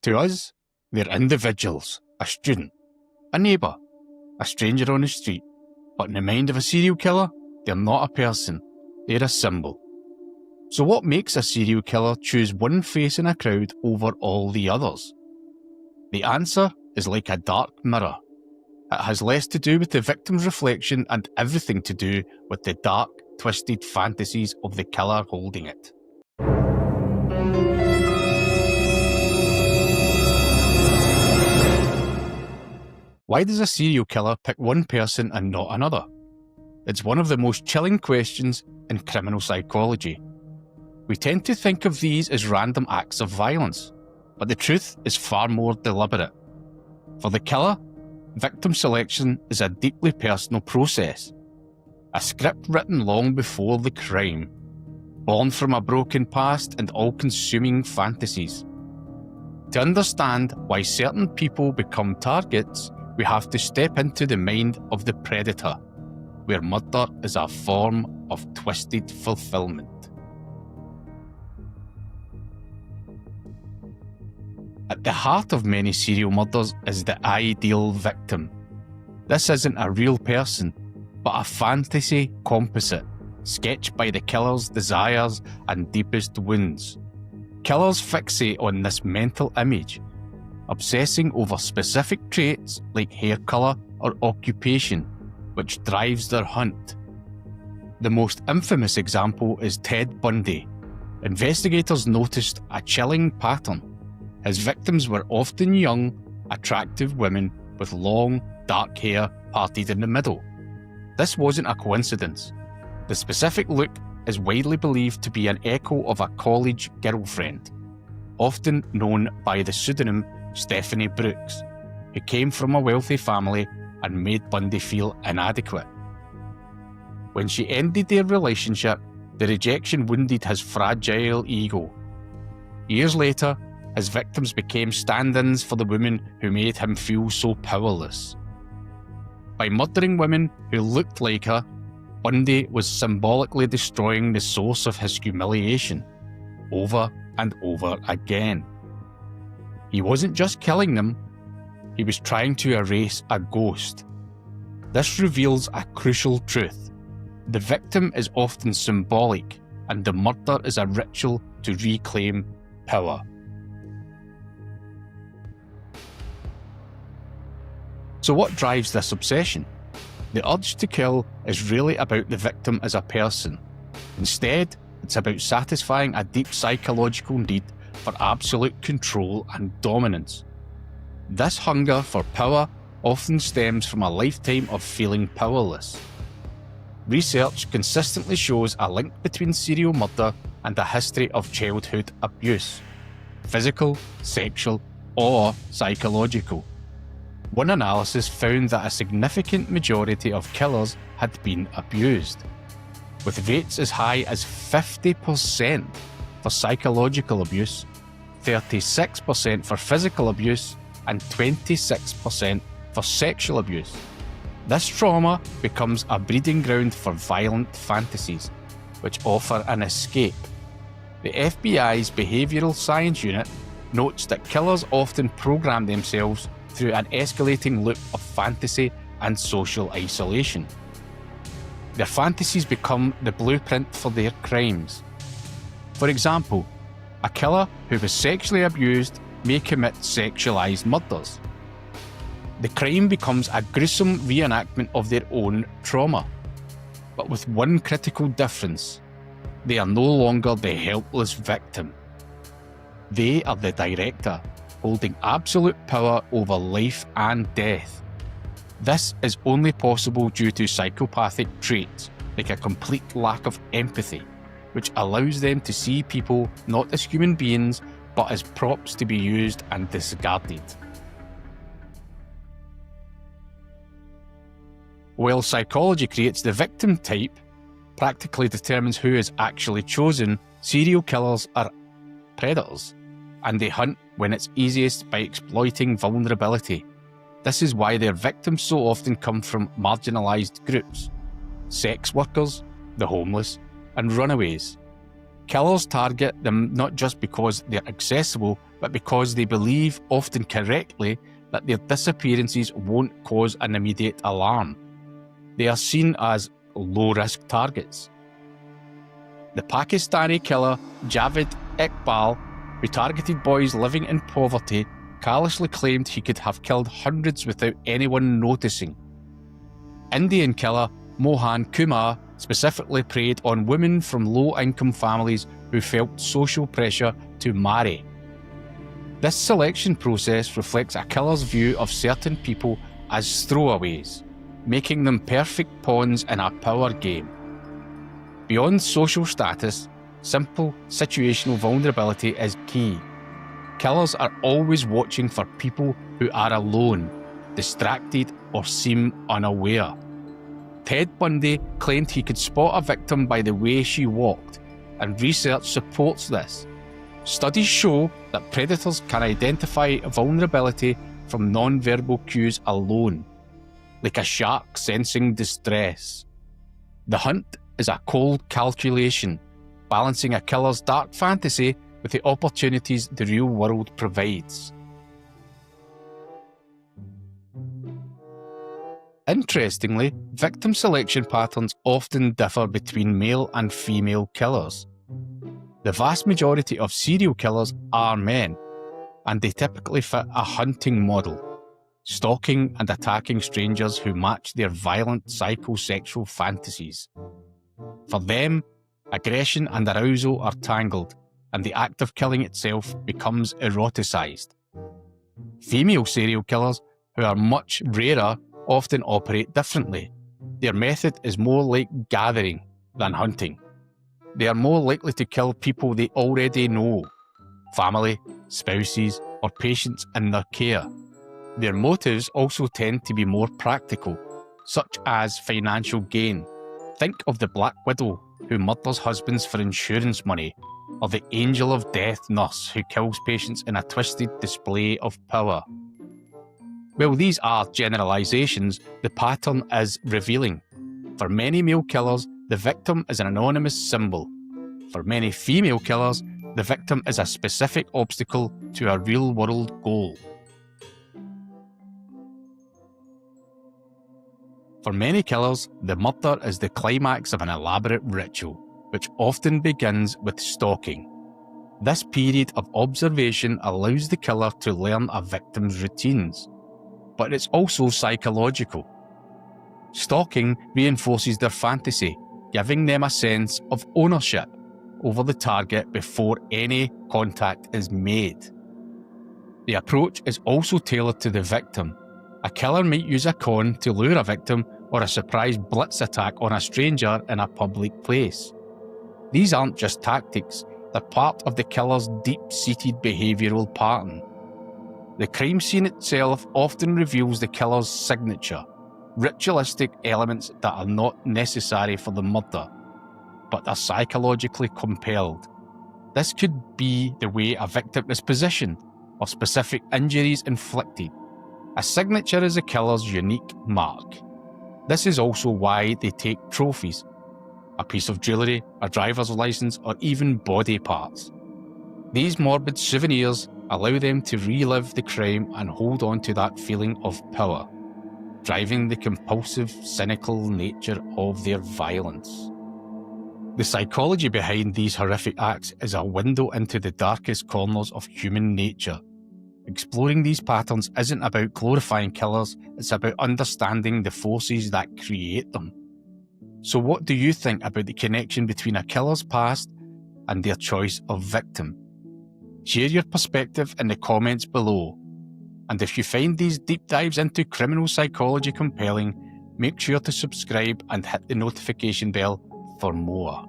To us, they're individuals, a student, a neighbour, a stranger on the street. But in the mind of a serial killer, they're not a person, they're a symbol. So what makes a serial killer choose one face in a crowd over all the others? The answer is like a dark mirror. It has less to do with the victim's reflection and everything to do with the dark, twisted fantasies of the killer holding it. Why does a serial killer pick one person and not another? It's one of the most chilling questions in criminal psychology. We tend to think of these as random acts of violence, but the truth is far more deliberate. For the killer, victim selection is a deeply personal process. A script written long before the crime, born from a broken past and all-consuming fantasies. To understand why certain people become targets, we have to step into the mind of the predator, where murder is a form of twisted fulfillment. At the heart of many serial murders is the ideal victim. This isn't a real person, but a fantasy composite, sketched by the killer's desires and deepest wounds. Killers fixate on this mental image, obsessing over specific traits like hair colour or occupation, which drives their hunt. The most infamous example is Ted Bundy. Investigators noticed a chilling pattern. His victims were often young, attractive women with long, dark hair parted in the middle. This wasn't a coincidence. The specific look is widely believed to be an echo of a college girlfriend, often known by the pseudonym Stephanie Brooks, who came from a wealthy family and made Bundy feel inadequate. When she ended their relationship, the rejection wounded his fragile ego. Years later, his victims became stand-ins for the women who made him feel so powerless. By murdering women who looked like her, Bundy was symbolically destroying the source of his humiliation, over and over again. He wasn't just killing them, he was trying to erase a ghost. This reveals a crucial truth. The victim is often symbolic, and the murder is a ritual to reclaim power. So what drives this obsession? The urge to kill is really about the victim as a person. Instead, it's about satisfying a deep psychological need for absolute control and dominance. This hunger for power often stems from a lifetime of feeling powerless. Research consistently shows a link between serial murder and a history of childhood abuse, physical, sexual, or psychological. One analysis found that a significant majority of killers had been abused, with rates as high as 50% for psychological abuse, 36% for physical abuse, and 26% for sexual abuse. This trauma becomes a breeding ground for violent fantasies, which offer an escape. The FBI's Behavioural Science Unit notes that killers often program themselves through an escalating loop of fantasy and social isolation. Their fantasies become the blueprint for their crimes. For example, a killer who was sexually abused may commit sexualized murders. The crime becomes a gruesome reenactment of their own trauma, but with one critical difference: they are no longer the helpless victim. They are the director, holding absolute power over life and death. This is only possible due to psychopathic traits, like a complete lack of empathy, which allows them to see people not as human beings, but as props to be used and discarded. While psychology creates the victim type, practically determines who is actually chosen, serial killers are predators, and they hunt when it's easiest by exploiting vulnerability. This is why their victims so often come from marginalised groups: sex workers, the homeless, and runaways. Killers target them not just because they're accessible, but because they believe, often correctly, that their disappearances won't cause an immediate alarm. They are seen as low-risk targets. The Pakistani killer Javed Iqbal, who targeted boys living in poverty, callously claimed he could have killed hundreds without anyone noticing. Indian killer Mohan Kumar specifically preyed on women from low-income families who felt social pressure to marry. This selection process reflects a killer's view of certain people as throwaways, making them perfect pawns in a power game. Beyond social status, simple situational vulnerability is key. Killers are always watching for people who are alone, distracted, or seem unaware. Ted Bundy claimed he could spot a victim by the way she walked, and research supports this. Studies show that predators can identify vulnerability from non-verbal cues alone, like a shark sensing distress. The hunt is a cold calculation, balancing a killer's dark fantasy with the opportunities the real world provides. Interestingly, victim selection patterns often differ between male and female killers. The vast majority of serial killers are men, and they typically fit a hunting model, stalking and attacking strangers who match their violent psychosexual fantasies. For them, aggression and arousal are tangled, and the act of killing itself becomes eroticized. Female serial killers, who are much rarer, often operate differently. Their method is more like gathering than hunting. They are more likely to kill people they already know, family, spouses, or patients in their care. Their motives also tend to be more practical, such as financial gain. Think of the Black Widow, who murders husbands for insurance money, or the Angel of Death nurse who kills patients in a twisted display of power. While these are generalizations, the pattern is revealing. For many male killers, the victim is an anonymous symbol. For many female killers, the victim is a specific obstacle to a real-world goal. For many killers, the murder is the climax of an elaborate ritual, which often begins with stalking. This period of observation allows the killer to learn a victim's routines, but it's also psychological. Stalking reinforces their fantasy, giving them a sense of ownership over the target before any contact is made. The approach is also tailored to the victim. A killer might use a con to lure a victim or a surprise blitz attack on a stranger in a public place. These aren't just tactics, they're part of the killer's deep-seated behavioural pattern. The crime scene itself often reveals the killer's signature, ritualistic elements that are not necessary for the murder, but are psychologically compelled. This could be the way a victim is positioned, or specific injuries inflicted. A signature is a killer's unique mark. This is also why they take trophies, a piece of jewellery, a driver's licence, or even body parts. These morbid souvenirs allow them to relive the crime and hold on to that feeling of power, driving the compulsive, cynical nature of their violence. The psychology behind these horrific acts is a window into the darkest corners of human nature. Exploring these patterns isn't about glorifying killers, it's about understanding the forces that create them. So what do you think about the connection between a killer's past and their choice of victim? Share your perspective in the comments below. And if you find these deep dives into criminal psychology compelling, make sure to subscribe and hit the notification bell for more.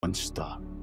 monster.